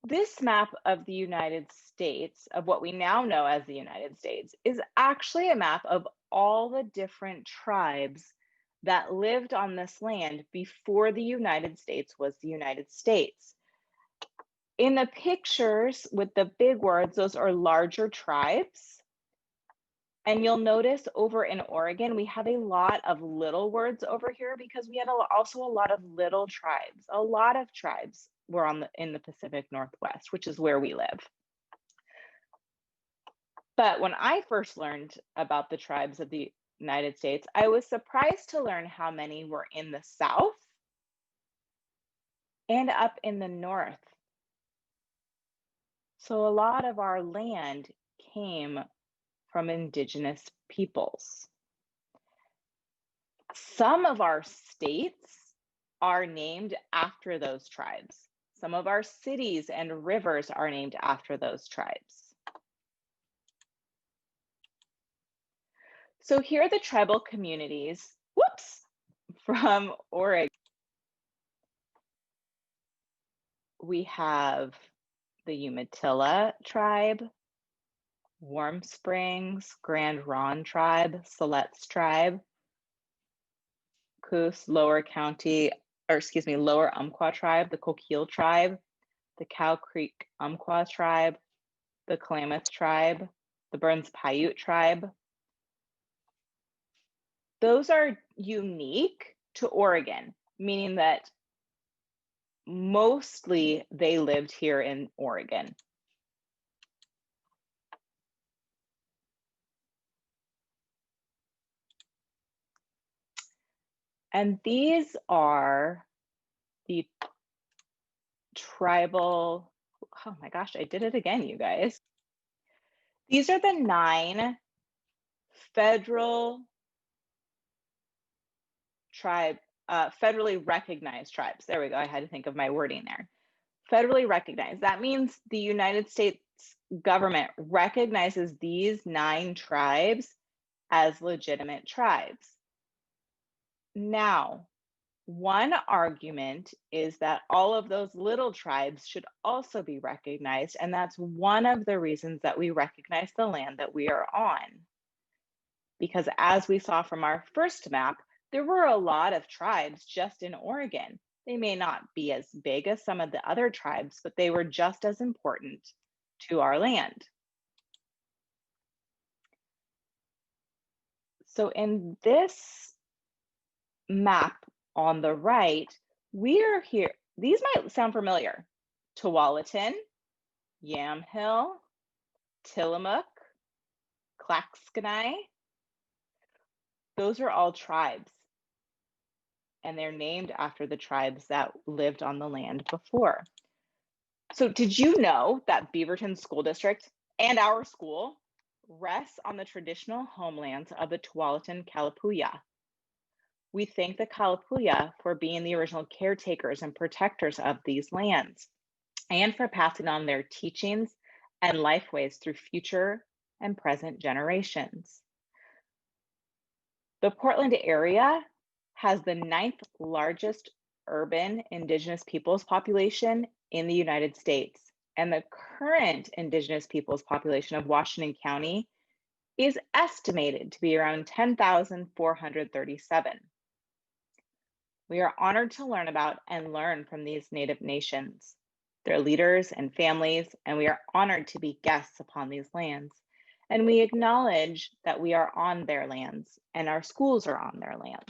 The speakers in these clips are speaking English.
This map of the United States, of what we now know as the United States, is actually a map of all the different tribes that lived on this land before the United States was the United States. In the pictures with the big words, those are larger tribes. And you'll notice over in Oregon, we have a lot of little words over here because we had also a lot of little tribes. A lot of tribes were in the Pacific Northwest, which is where we live. But when I first learned about the tribes of the United States, I was surprised to learn how many were in the South and up in the North. So a lot of our land came from indigenous peoples. Some of our states are named after those tribes. Some of our cities and rivers are named after those tribes. So here are the tribal communities, from Oregon. We have the Umatilla tribe, Warm Springs, Grand Ronde tribe, Siletz tribe, Coos, Lower Umpqua tribe, the Coquille tribe, the Cow Creek Umpqua tribe, the Klamath tribe, the Burns Paiute tribe. Those are unique to Oregon, meaning that mostly they lived here in Oregon. And these are the tribal, oh my gosh, I did it again, you guys. These are the 9 federally recognized tribes. There we go. I had to think of my wording there. Federally recognized. That means the United States government recognizes these 9 tribes as legitimate tribes. Now, one argument is that all of those little tribes should also be recognized, and that's one of the reasons that we recognize the land that we are on. Because as we saw from our first map, there were a lot of tribes just in Oregon. They may not be as big as some of the other tribes, but they were just as important to our land. So in this map on the right, we are here. These might sound familiar. Tualatin, Yamhill, Tillamook, Claxonai. Those are all tribes. And they're named after the tribes that lived on the land before. So did you know that Beaverton School District and our school rests on the traditional homelands of the Tualatin Kalapuya? We thank the Kalapuya for being the original caretakers and protectors of these lands and for passing on their teachings and lifeways through future and present generations. The Portland area has the 9th largest urban Indigenous peoples population in the United States, and the current Indigenous peoples population of Washington County is estimated to be around 10,437. We are honored to learn about and learn from these Native nations, their leaders and families, and we are honored to be guests upon these lands. And we acknowledge that we are on their lands and our schools are on their lands.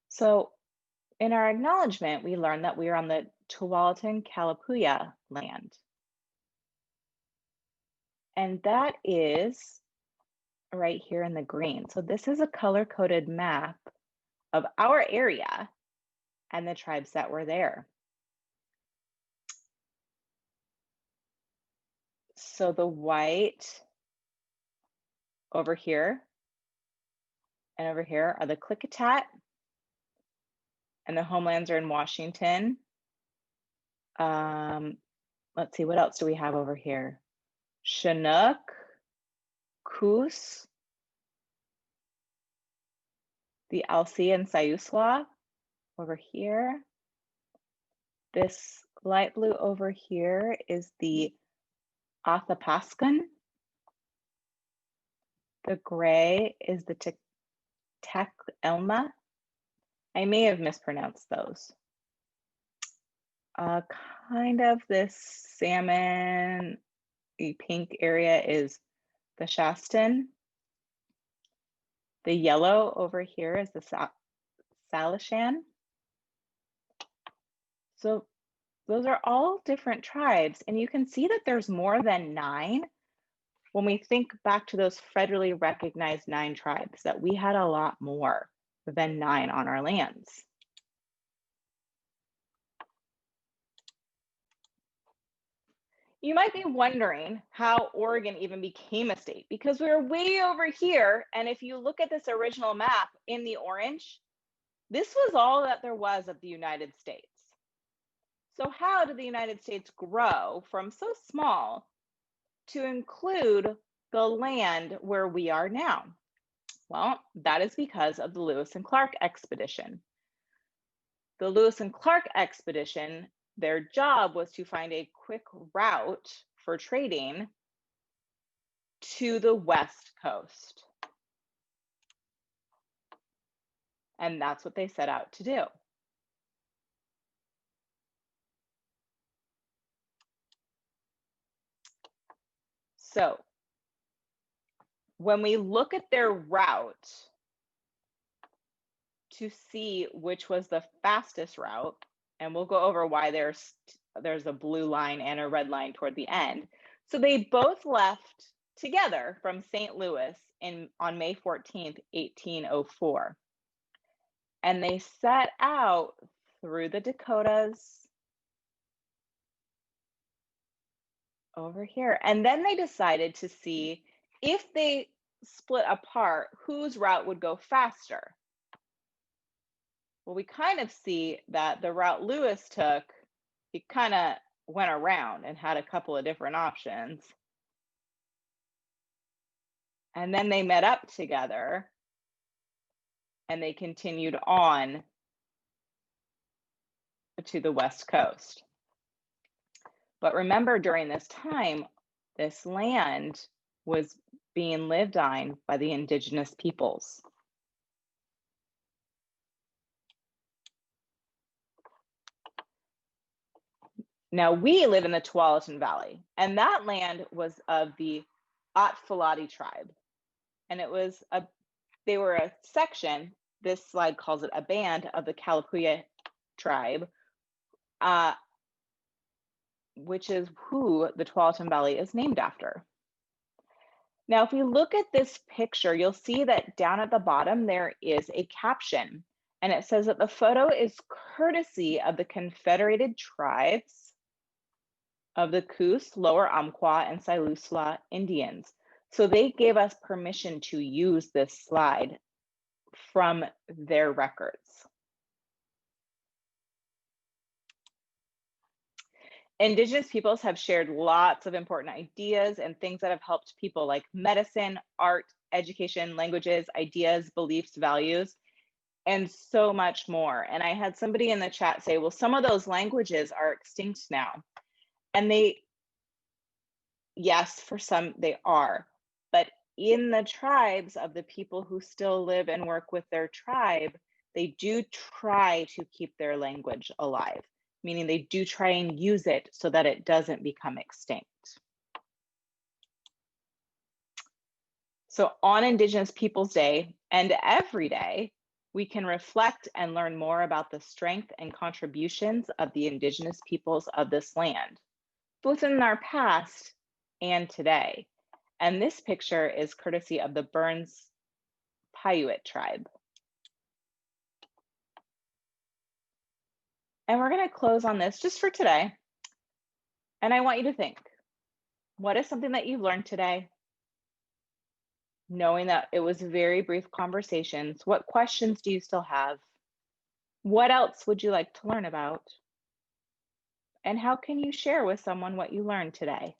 So in our acknowledgement, we learned that we are on the Tualatin Kalapuya land. And that is right here in the green. So this is a color-coded map of our area and the tribes that were there. So the white over here and over here are the Klickitat, and the homelands are in Washington. Let's see, what else do we have over here? Chinook, Coos, the Alsea and Siuslaw over here. This light blue over here is the Athapascan. The gray is the Tekelma. I may have mispronounced those. Kind of this salmon pink area is the Shastan. The yellow over here is the Salishan. So those are all different tribes, and you can see that there's more than 9 when we think back to those federally recognized 9 tribes, that we had a lot more than 9 on our lands. You might be wondering how Oregon even became a state, because we're way over here, and if you look at this original map in the orange, this was all that there was of the United States. So how did the United States grow from so small to include the land where we are now? Well, that is because of the Lewis and Clark expedition. The Lewis and Clark expedition, their job was to find a quick route for trading to the West Coast. And that's what they set out to do. So when we look at their route to see which was the fastest route, and we'll go over why there's a blue line and a red line toward the end. So they both left together from St. Louis on May 14th, 1804. And they set out through the Dakotas over here. And then they decided to see if they split apart, whose route would go faster. Well, we kind of see that the route Lewis took, he kind of went around and had a couple of different options. And then they met up together and they continued on to the West Coast. But remember, during this time, this land was being lived on by the indigenous peoples. Now, we live in the Tualatin Valley, and that land was of the Tualatin tribe. And they were a section, this slide calls it a band, of the Kalapuya tribe, which is who the Tualatin Valley is named after. Now, if we look at this picture, you'll see that down at the bottom there is a caption, and it says that the photo is courtesy of the Confederated Tribes of the Coos, Lower Umpqua, and Siuslaw Indians. So they gave us permission to use this slide from their records. Indigenous peoples have shared lots of important ideas and things that have helped people, like medicine, art, education, languages, ideas, beliefs, values, and so much more. And I had somebody in the chat say, well, some of those languages are extinct now. And yes, for some they are, but in the tribes of the people who still live and work with their tribe, they do try to keep their language alive, meaning they do try and use it so that it doesn't become extinct. So on Indigenous Peoples Day and every day, we can reflect and learn more about the strength and contributions of the Indigenous peoples of this land, both in our past and today. And this picture is courtesy of the Burns Paiute tribe. And we're going to close on this just for today. And I want you to think, what is something that you've learned today? Knowing that it was very brief conversations, what questions do you still have? What else would you like to learn about? And how can you share with someone what you learned today?